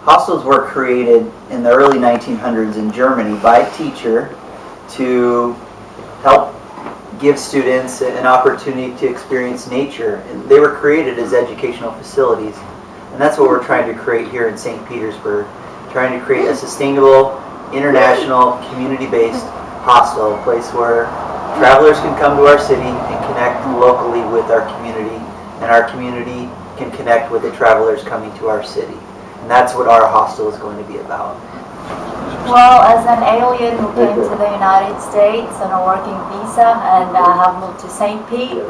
hostels were created in the early 1900s in Germany by a teacher to help give students an opportunity to experience nature. And they were created as educational facilities. And that's what we're trying to create here in St. Petersburg. Trying to create a sustainable, international, community-based hostel, a place where travelers can come to our city and connect locally with our community, and our community can connect with the travelers coming to our city. And that's what our hostel is going to be about. Well, as an alien who came to the United States on a working visa and have moved to St. Pete,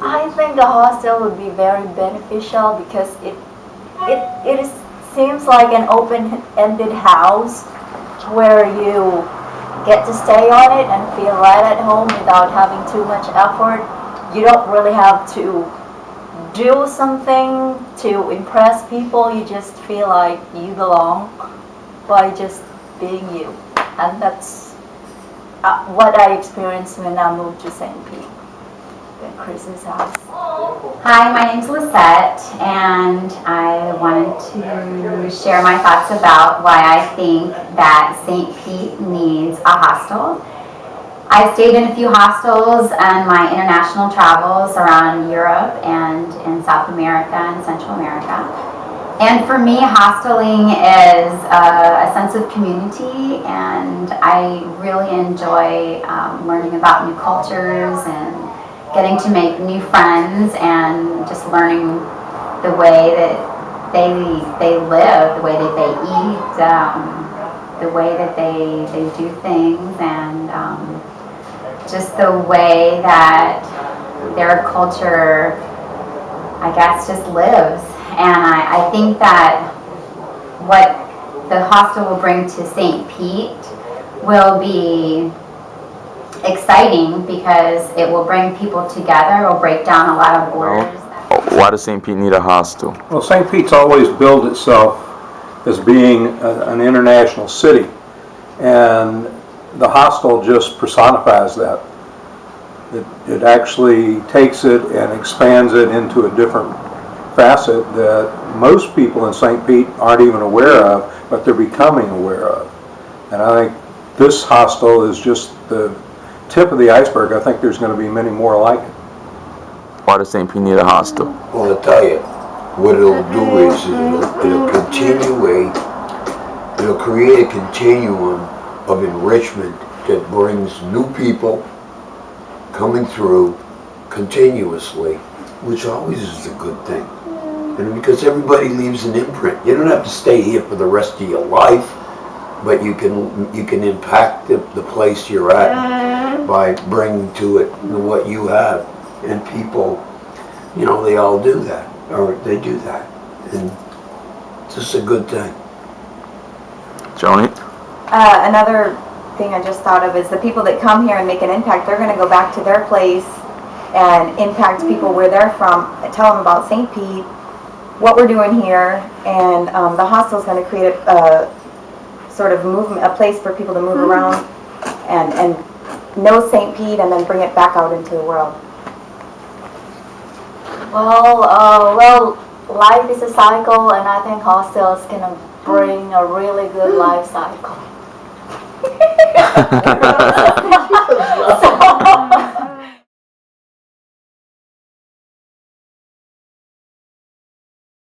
I think the hostel would be very beneficial because it seems like an open-ended house where you get to stay on it and feel right at home without having too much effort. You don't really have to do something to impress people. You just feel like you belong by just being you. And that's what I experienced when I moved to St. Pete, at Chris's house. Hi, my name's Lisette, and I wanted to share my thoughts about why I think that St. Pete needs a hostel. I've stayed in a few hostels on my international travels around Europe and in South America and Central America. And for me, hosteling is a sense of community, and I really enjoy learning about new cultures and getting to make new friends and just learning the way that they live, the way that they eat, the way that they do things, and just the way that their culture, I guess, just lives. And I think that what the hostel will bring to St. Pete will be exciting because it will bring people together, it will break down a lot of borders. Why does St. Pete need a hostel? Well, St. Pete's always billed itself as being an international city, and the hostel just personifies that. It actually takes it and expands it into a different facet that most people in St. Pete aren't even aware of, but they're becoming aware of. And I think this hostel is just the tip of the iceberg. I think there's going to be many more like it. Why does St. Pete need a hostel? Well, I'll tell you, what it'll do is it'll create a continuum of enrichment that brings new people coming through continuously, which always is a good thing. And because everybody leaves an imprint. You don't have to stay here for the rest of your life, but you can impact the place you're at by bringing to it what you have. And people, they all do that, or they do that, and it's just a good thing. Joni? Another thing I just thought of is the people that come here and make an impact, they're going to go back to their place and impact people where they're from, tell them about St. Pete, what we're doing here, and the hostel is going to create a sort of movement, a place for people to move around and know St. Pete and then bring it back out into the world. Well, life is a cycle, and I think hostel is going to bring a really good life cycle.